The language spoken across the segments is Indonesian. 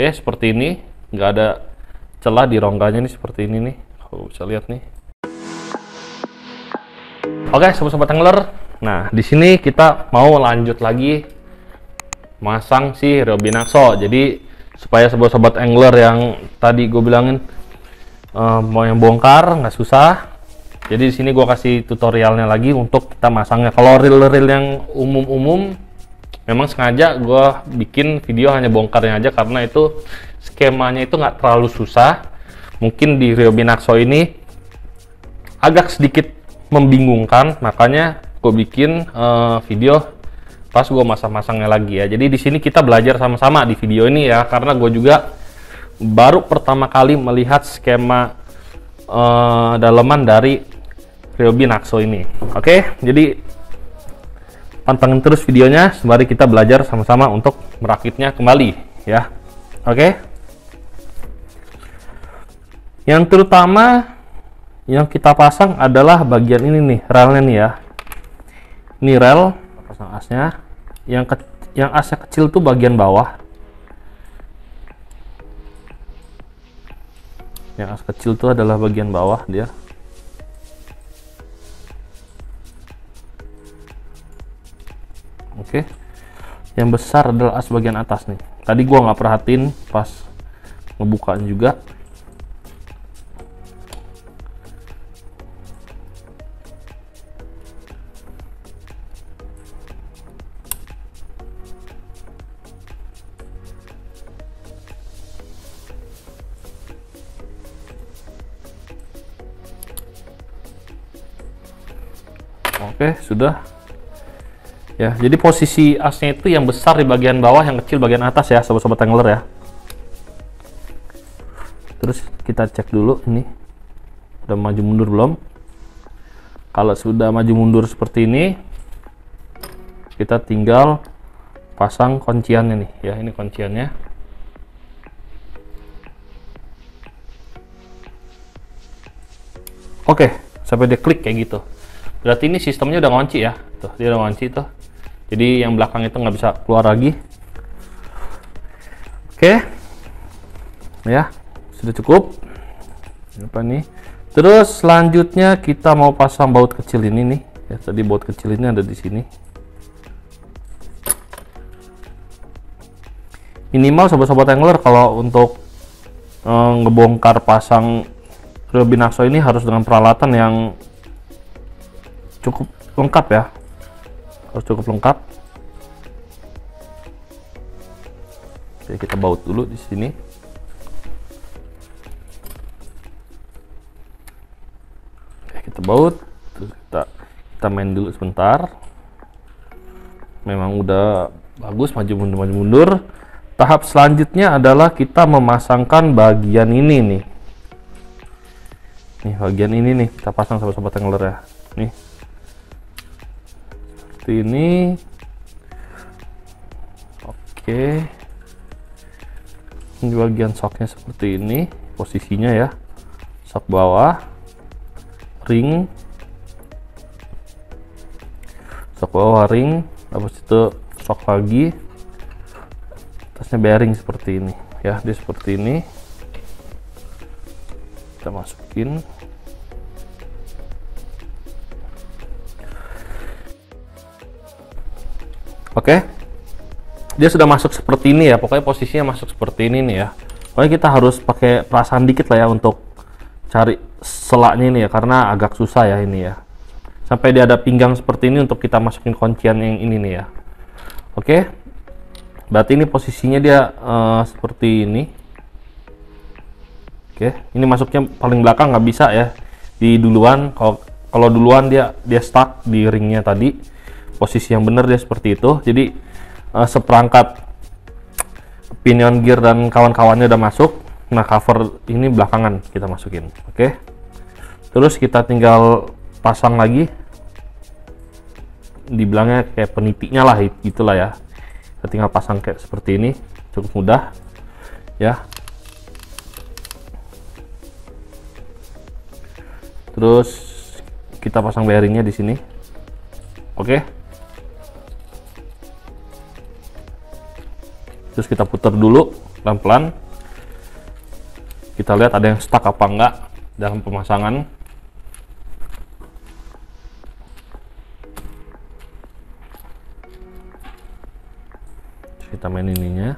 Oke, seperti ini, nggak ada celah di rongganya nih, seperti ini nih. Kalau bisa lihat nih. Oke, sobat-sobat angler. Nah, di sini kita mau lanjut lagi masang si Ryobi Naxo. Jadi supaya sobat-sobat angler yang tadi gue bilangin mau yang bongkar nggak susah. Jadi di sini gue kasih tutorialnya lagi untuk kita masangnya. Kalau reel-reel yang umum-umum, memang sengaja gue bikin video hanya bongkarnya aja karena itu skemanya itu nggak terlalu susah. Mungkin di Ryobi Naxo ini agak sedikit membingungkan, makanya gue bikin video pas gue masang-masangnya lagi ya. Jadi di sini kita belajar sama-sama di video ini ya, karena gue juga baru pertama kali melihat skema daleman dari Ryobi Naxo ini. Oke, jadi pantengin terus videonya sembari kita belajar sama-sama untuk merakitnya kembali ya. Oke. Yang terutama yang kita pasang adalah bagian ini nih, relnya nih ya. Ini rel, pasang asnya. Yang asnya kecil tuh bagian bawah. Yang as kecil tuh adalah bagian bawah dia. Oke, yang besar adalah as bagian atas nih. Tadi gua nggak perhatiin pas ngebukaan juga. Oke, sudah. Ya, jadi posisi asnya itu yang besar di bagian bawah, yang kecil bagian atas ya, sobat-sobat angler ya. Terus kita cek dulu ini udah maju mundur belum. Kalau sudah maju mundur seperti ini, kita tinggal pasang kunciannya nih ya. Ini kunciannya. Oke, sampai dia klik kayak gitu. Berarti ini sistemnya udah ngunci ya. Tuh, dia udah ngunci tuh. Jadi yang belakang itu nggak bisa keluar lagi. Oke, ya sudah cukup. Apa nih? Terus selanjutnya kita mau pasang baut kecil ini nih. Ya, tadi baut kecil ini ada di sini. Minimal sobat-sobat angler kalau untuk ngebongkar pasang Ryobi Naxo ini harus dengan peralatan yang cukup lengkap ya. Harus cukup lengkap. Oke, kita baut dulu di sini. Oke, kita baut. Terus kita main dulu sebentar. Memang udah bagus, maju mundur. Tahap selanjutnya adalah kita memasangkan bagian ini nih. Nih bagian ini nih kita pasang sobat-sobat angler ya. Nih. Ini oke, ini bagian shocknya seperti ini posisinya ya, shock bawah, ring, shock bawah, ring, habis itu shock lagi, atasnya bearing seperti ini ya. Dia seperti ini, kita masukin. Oke, dia sudah masuk seperti ini ya. Pokoknya posisinya masuk seperti ini nih ya. Pokoknya kita harus pakai perasaan dikit lah ya untuk cari selaknya ini ya, karena agak susah ya ini ya. Sampai dia ada pinggang seperti ini untuk kita masukin kuncian yang ini nih ya. Oke, berarti ini posisinya dia seperti ini. Oke, ini masuknya paling belakang nggak bisa ya. Di duluan, kalau duluan dia stuck di ringnya tadi. Posisi yang benar dia seperti itu. Jadi seperangkat pinion gear dan kawan-kawannya udah masuk. Nah, cover ini belakangan kita masukin. Oke, terus kita tinggal pasang lagi. Dibilangnya kayak penitinya lah, gitulah ya. Kita tinggal pasang kayak seperti ini, cukup mudah ya. Terus kita pasang bearingnya di sini. Oke. Terus kita putar dulu pelan-pelan. Kita lihat ada yang stuck apa enggak dalam pemasangan. Kita main ininya.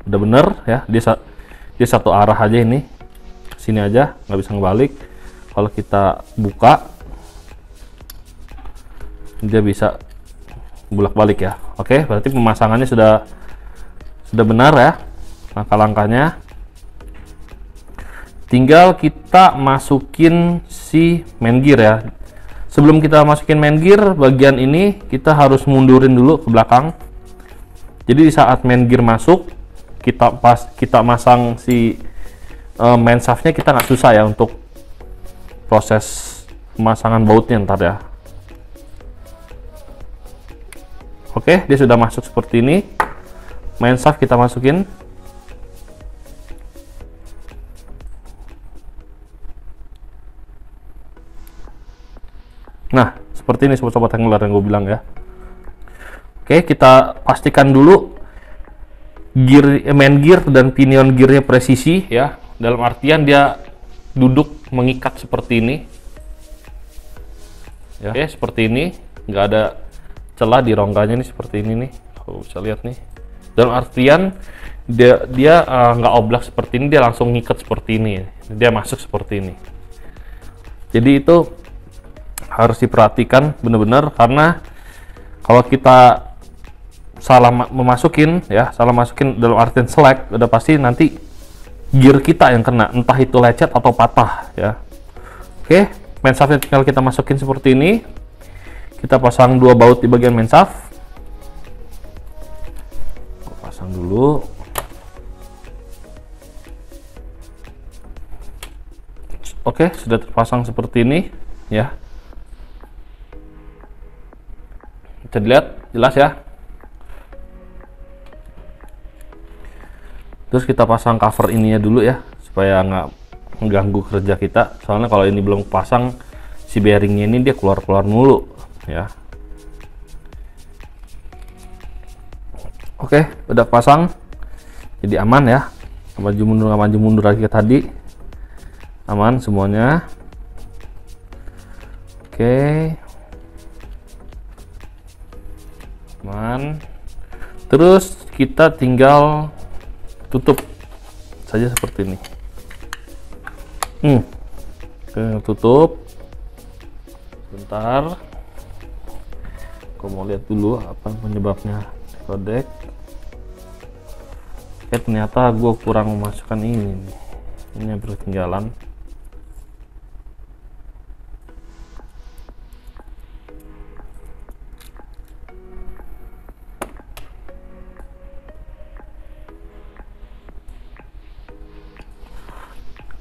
Udah bener ya, dia satu arah aja ini. Sini aja, nggak bisa ngebalik. Kalau kita buka, dia bisa bolak-balik ya. Oke, berarti pemasangannya sudah benar ya. Langkah-langkahnya. Tinggal kita masukin si main gear ya. Sebelum kita masukin main gear, bagian ini kita harus mundurin dulu ke belakang. Jadi di saat main gear masuk, kita masang si main shaftnya, kita nggak susah ya untuk proses pemasangan bautnya ntar ya. Oke, dia sudah masuk seperti ini. Main shaft kita masukin. Nah, seperti ini sobat-sobat angler yang gue bilang ya. Oke, kita pastikan dulu main gear dan pinion gearnya presisi ya. Dalam artian dia duduk mengikat seperti ini. Ya, oke, seperti ini. Nggak ada celah di rongganya nih, seperti ini nih. Kalau bisa lihat nih. Dalam artian dia nggak oblak seperti ini, dia langsung ngikat seperti ini. Dia masuk seperti ini. Jadi itu harus diperhatikan benar-benar, karena kalau kita salah masukin dalam artian selek, udah pasti nanti gear kita yang kena, entah itu lecet atau patah ya. Oke, main shaftnya tinggal kita masukin seperti ini. Kita pasang dua baut di bagian main shaft. Pasang dulu. Oke, sudah terpasang seperti ini ya. Bisa dilihat jelas ya. Terus kita pasang cover ininya dulu ya, supaya nggak mengganggu kerja kita. Soalnya kalau ini belum pasang, si bearingnya ini dia keluar-keluar mulu ya. Oke, udah pasang, jadi aman ya. Maju mundur lagi ke tadi, aman semuanya. Oke, aman. Terus kita tinggal tutup saja seperti ini. Oke, tutup. Bentar, aku mau lihat dulu apa penyebabnya kodek. Ternyata gue kurang memasukkan ini yang berketinggalan.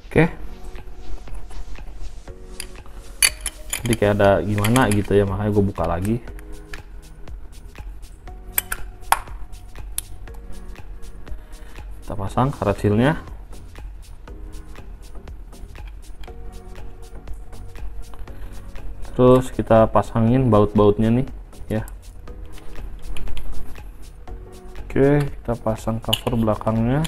Oke, jadi kayak ada gimana gitu ya, makanya gue buka lagi. Kita pasang karet sealnya. Terus kita pasangin baut-bautnya nih ya. Oke, kita pasang cover belakangnya.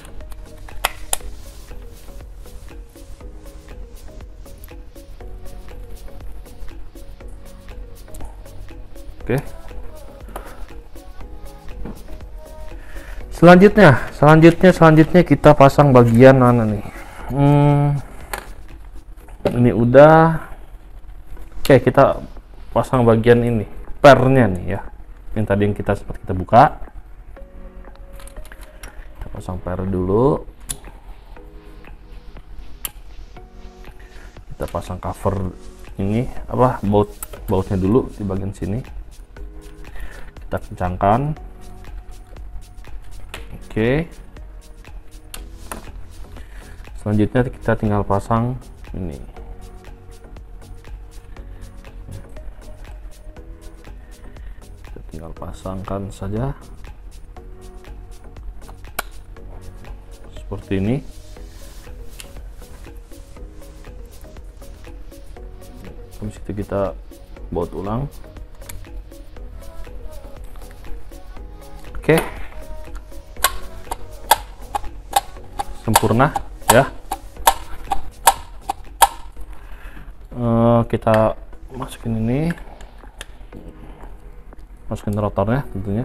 Oke. Selanjutnya kita pasang bagian mana nih? Ini udah. Oke, kita pasang bagian ini, pernya nih ya. Yang tadi yang sempat kita buka. Kita pasang per dulu. Kita pasang cover ini bautnya dulu di bagian sini. Kita kencangkan. Oke. Selanjutnya kita tinggal pasang ini. Kita tinggal pasangkan saja seperti ini. Habis itu kita baut ulang. Oke. sempurna ya. Kita masukin ini, masukin rotornya tentunya,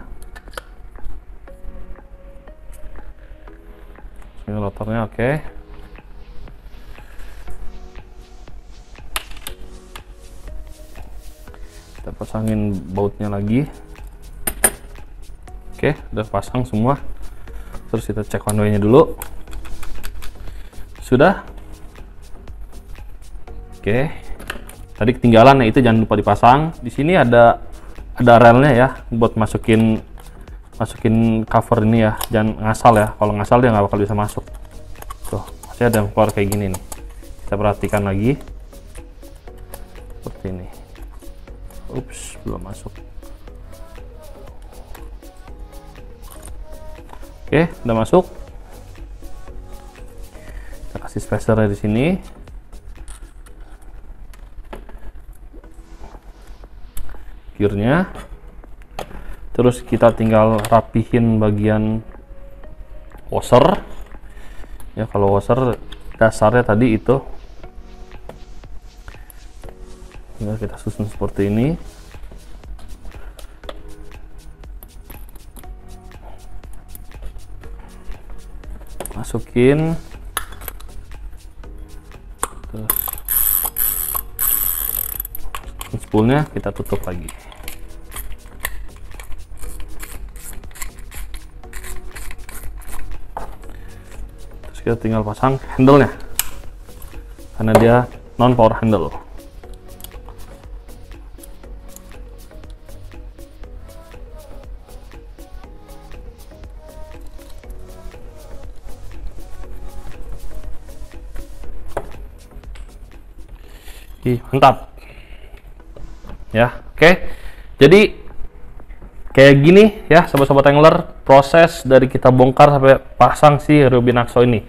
masukin rotornya. Oke. Kita pasangin bautnya lagi. Oke, udah pasang semua. Terus kita cek one way-nya dulu. Sudah. Oke. Tadi ketinggalan ya, itu jangan lupa dipasang. Di sini ada relnya ya, buat masukin cover ini ya. Jangan ngasal ya. Kalau ngasal dia nggak bakal bisa masuk. Tuh, masih ada yang keluar kayak gini nih. Kita perhatikan lagi. Seperti ini. Ups, belum masuk. Oke, udah masuk. Kita kasih spacernya di sini. Gearnya. Terus kita tinggal rapihin bagian washer. Ya, kalau washer dasarnya tadi itu. Tinggal kita susun seperti ini. Masukin, terus spoolnya kita tutup lagi. Terus kita tinggal pasang handle-nya, karena dia non power handle. Mantap ya. Oke, jadi kayak gini ya sobat-sobat angler, proses dari kita bongkar sampai pasang si Ryobinaxo ini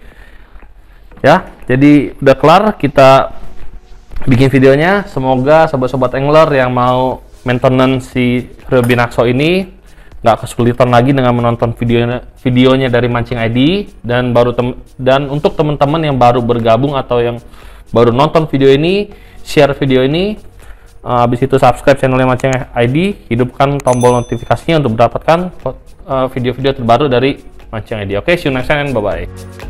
ya. Jadi udah kelar kita bikin videonya. Semoga sobat-sobat angler yang mau maintenance si Ryobinaxo ini nggak kesulitan lagi dengan menonton videonya dari Mancing ID. Dan untuk teman-teman yang baru bergabung atau yang baru nonton video ini, share video ini, habis itu subscribe channelnya Mancing ID, hidupkan tombol notifikasinya untuk mendapatkan video-video terbaru dari Mancing ID. Oke, see you next time, bye bye.